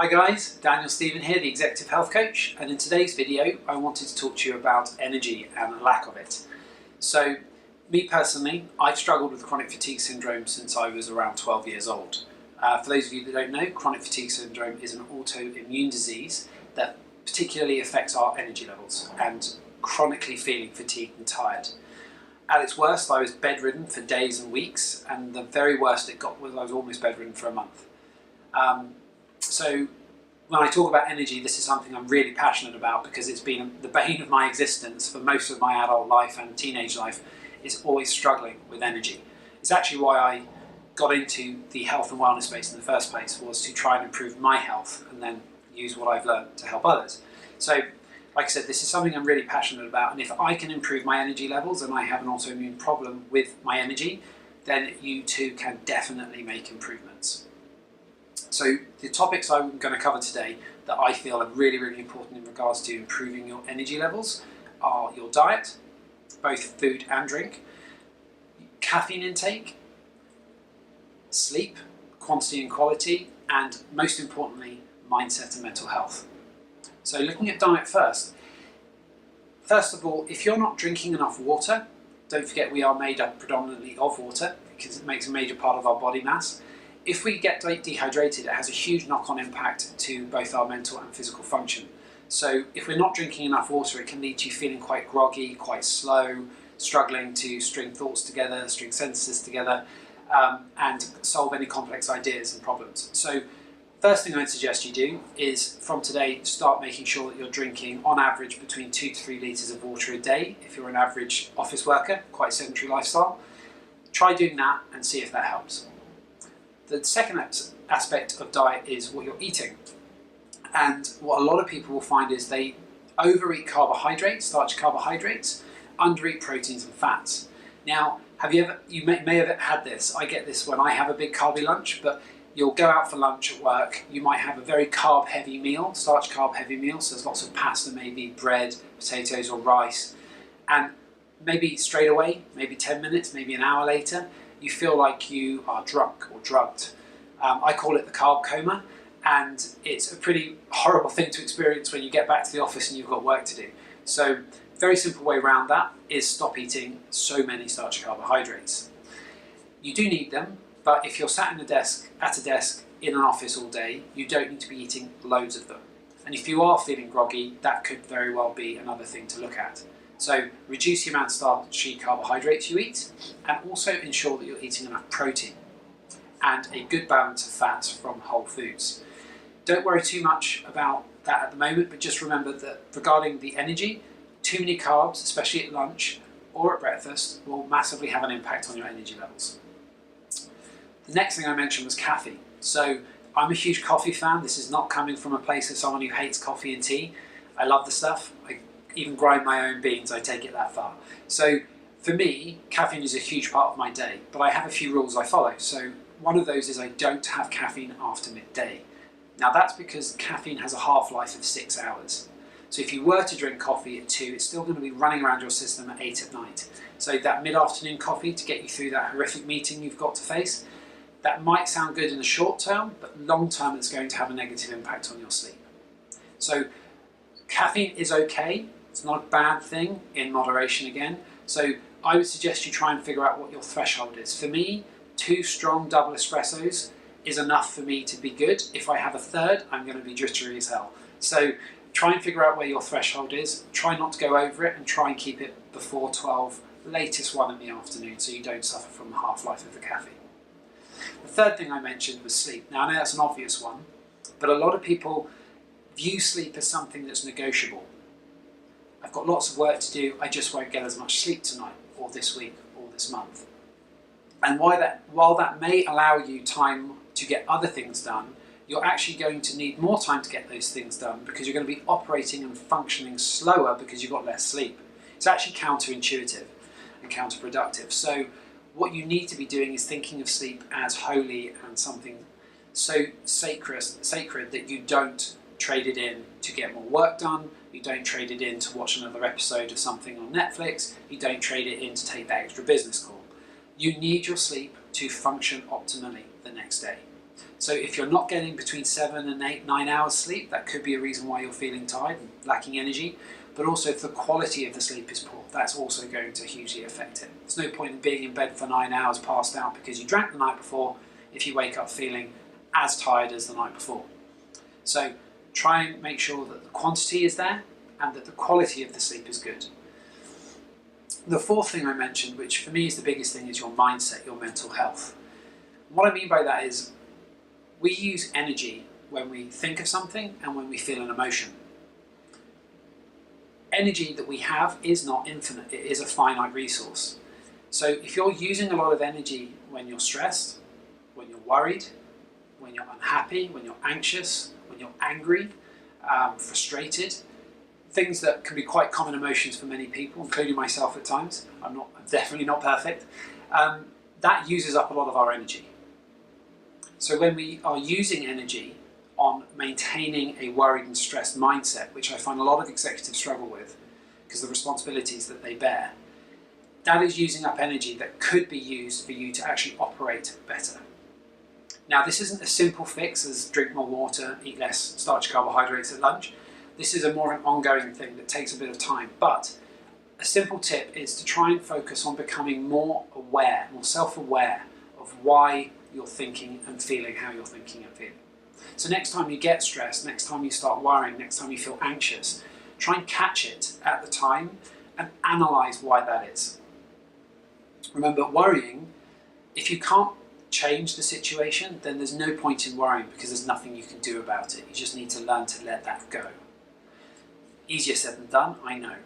Hi guys, Daniel Stephen here, the Executive Health Coach, and in today's video I wanted to talk to you about energy and the lack of it. So, me personally, I've struggled with chronic fatigue syndrome since I was around 12 years old. For those of you that don't know, chronic fatigue syndrome is an autoimmune disease that particularly affects our energy levels and chronically feeling fatigued and tired. At its worst, I was bedridden for days and weeks, and the very worst it got was I was almost bedridden for a month. So when I talk about energy, this is something I'm really passionate about because it's been the bane of my existence for most of my adult life and teenage life, is always struggling with energy. It's actually why I got into the health and wellness space in the first place, was to try and improve my health and then use what I've learned to help others. So, like I said, this is something I'm really passionate about, and if I can improve my energy levels and I have an autoimmune problem with my energy, then you too can definitely make improvements. So the topics I'm going to cover today that I feel are really, really important in regards to improving your energy levels are your diet, both food and drink, caffeine intake, sleep, quantity and quality, and most importantly, mindset and mental health. So looking at diet first of all, if you're not drinking enough water, don't forget we are made up predominantly of water because it makes a major part of our body mass. If we get dehydrated, it has a huge knock-on impact to both our mental and physical function. So if we're not drinking enough water, it can lead to you feeling quite groggy, quite slow, struggling to string thoughts together, string sentences together, and solve any complex ideas and problems. So first thing I'd suggest you do is, from today, start making sure that you're drinking, on average, between 2 to 3 litres of water a day. If you're an average office worker, quite sedentary lifestyle, try doing that and see if that helps. The second aspect of diet is what you're eating. And what a lot of people will find is they overeat carbohydrates, starch carbohydrates, undereat proteins and fats. Now, you may have had this, I get this when I have a big carby lunch, but you'll go out for lunch at work, you might have a very carb heavy meal, starch carb heavy meal, so there's lots of pasta, maybe bread, potatoes or rice, and maybe straight away, maybe 10 minutes, maybe an hour later, you feel like you are drunk or drugged. I call it the carb coma, and it's a pretty horrible thing to experience when you get back to the office and you've got work to do. So, very simple way around that is stop eating so many starchy carbohydrates. You do need them, but if you're sat at a desk in an office all day, you don't need to be eating loads of them. And if you are feeling groggy, that could very well be another thing to look at. So reduce the amount of starchy carbohydrates you eat, and also ensure that you're eating enough protein and a good balance of fats from whole foods. Don't worry too much about that at the moment, but just remember that regarding the energy, too many carbs, especially at lunch or at breakfast, will massively have an impact on your energy levels. The next thing I mentioned was caffeine. So I'm a huge coffee fan. This is not coming from a place of someone who hates coffee and tea. I love the stuff. I even grind my own beans, I take it that far. So for me, caffeine is a huge part of my day, but I have a few rules I follow. So one of those is I don't have caffeine after midday. Now that's because caffeine has a half-life of 6 hours. So if you were to drink coffee at 2, it's still going to be running around your system at 8 at night. So that mid-afternoon coffee to get you through that horrific meeting you've got to face, that might sound good in the short term, but long term it's going to have a negative impact on your sleep. So caffeine is okay. It's not a bad thing, in moderation again. So I would suggest you try and figure out what your threshold is. For me, 2 strong double espressos is enough for me to be good. If I have a third, I'm going to be jittery as hell. So try and figure out where your threshold is. Try not to go over it, and try and keep it before 12, latest 1 in the afternoon, so you don't suffer from the half-life of the caffeine. The third thing I mentioned was sleep. Now I know that's an obvious one, but a lot of people view sleep as something that's negotiable. I've got lots of work to do, I just won't get as much sleep tonight, or this week, or this month. And while that may allow you time to get other things done, you're actually going to need more time to get those things done because you're going to be operating and functioning slower because you've got less sleep. It's actually counterintuitive and counterproductive. So what you need to be doing is thinking of sleep as holy and something so sacred that you don't trade it in to get more work done, you don't trade it in to watch another episode of something on Netflix, you don't trade it in to take that extra business call. You need your sleep to function optimally the next day. So if you're not getting between 7 and 8, 9 hours sleep, that could be a reason why you're feeling tired and lacking energy. But also if the quality of the sleep is poor, that's also going to hugely affect it. There's no point in being in bed for 9 hours passed out because you drank the night before if you wake up feeling as tired as the night before. So try and make sure that the quantity is there and that the quality of the sleep is good. The fourth thing I mentioned, which for me is the biggest thing, is your mindset, your mental health. What I mean by that is we use energy when we think of something and when we feel an emotion. Energy that we have is not infinite, it is a finite resource. So if you're using a lot of energy when you're stressed, when you're worried, when you're unhappy, when you're anxious, when you're angry, frustrated, things that can be quite common emotions for many people, including myself at times, I'm definitely not perfect, that uses up a lot of our energy. So when we are using energy on maintaining a worried and stressed mindset, which I find a lot of executives struggle with because of the responsibilities that they bear, that is using up energy that could be used for you to actually operate better. Now, this isn't a simple fix as drink more water, eat less starchy carbohydrates at lunch. This is a more an ongoing thing that takes a bit of time. But a simple tip is to try and focus on becoming more aware, more self-aware of why you're thinking and feeling how you're thinking and feeling. So next time you get stressed, next time you start worrying, next time you feel anxious, try and catch it at the time and analyse why that is. Remember, worrying, if you can't change the situation, then there's no point in worrying because there's nothing you can do about it. You just need to learn to let that go. Easier said than done, I know.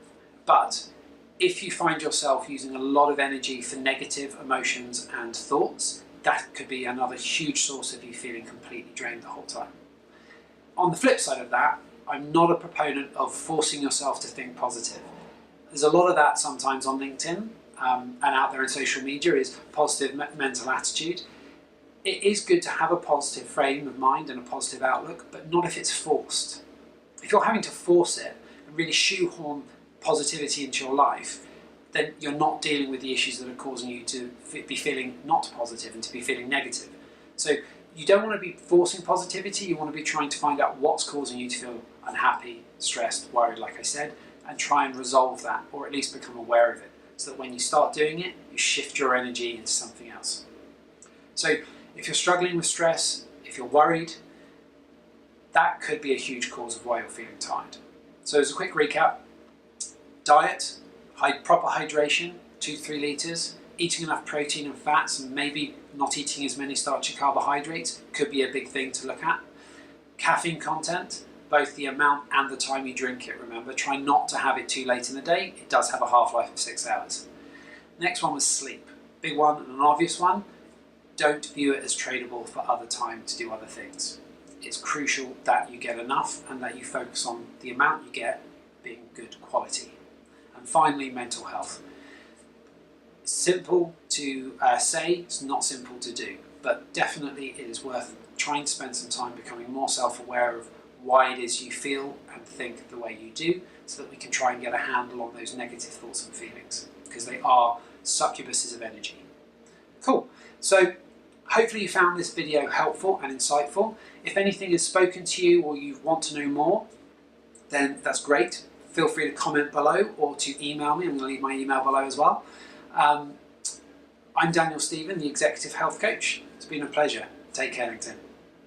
But if you find yourself using a lot of energy for negative emotions and thoughts, that could be another huge source of you feeling completely drained the whole time. On the flip side of that, I'm not a proponent of forcing yourself to think positive. There's a lot of that sometimes on LinkedIn and out there in social media is positive mental attitude. It is good to have a positive frame of mind and a positive outlook, but not if it's forced. If you're having to force it and really shoehorn positivity into your life, then you're not dealing with the issues that are causing you to be feeling not positive and to be feeling negative. So you don't want to be forcing positivity, you want to be trying to find out what's causing you to feel unhappy, stressed, worried, like I said, and try and resolve that, or at least become aware of it, so that when you start doing it, you shift your energy into something else. So if you're struggling with stress, if you're worried, that could be a huge cause of why you're feeling tired. So as a quick recap, diet, proper hydration, 2-3 litres, eating enough protein and fats, and maybe not eating as many starchy carbohydrates could be a big thing to look at. Caffeine content, both the amount and the time you drink it, remember. Try not to have it too late in the day. It does have a half-life of 6 hours. Next one was sleep. Big one and an obvious one. Don't view it as tradable for other time to do other things. It's crucial that you get enough and that you focus on the amount you get being good quality. And finally, mental health. It's simple to say, it's not simple to do, but definitely it is worth trying to spend some time becoming more self-aware of why it is you feel and think the way you do, so that we can try and get a handle on those negative thoughts and feelings, because they are succubuses of energy. Cool. So hopefully you found this video helpful and insightful. If anything has spoken to you or you want to know more, then that's great. Feel free to comment below or to email me. I'm going to leave my email below as well. I'm Daniel Stephen, the Executive Health Coach. It's been a pleasure. Take care, LinkedIn.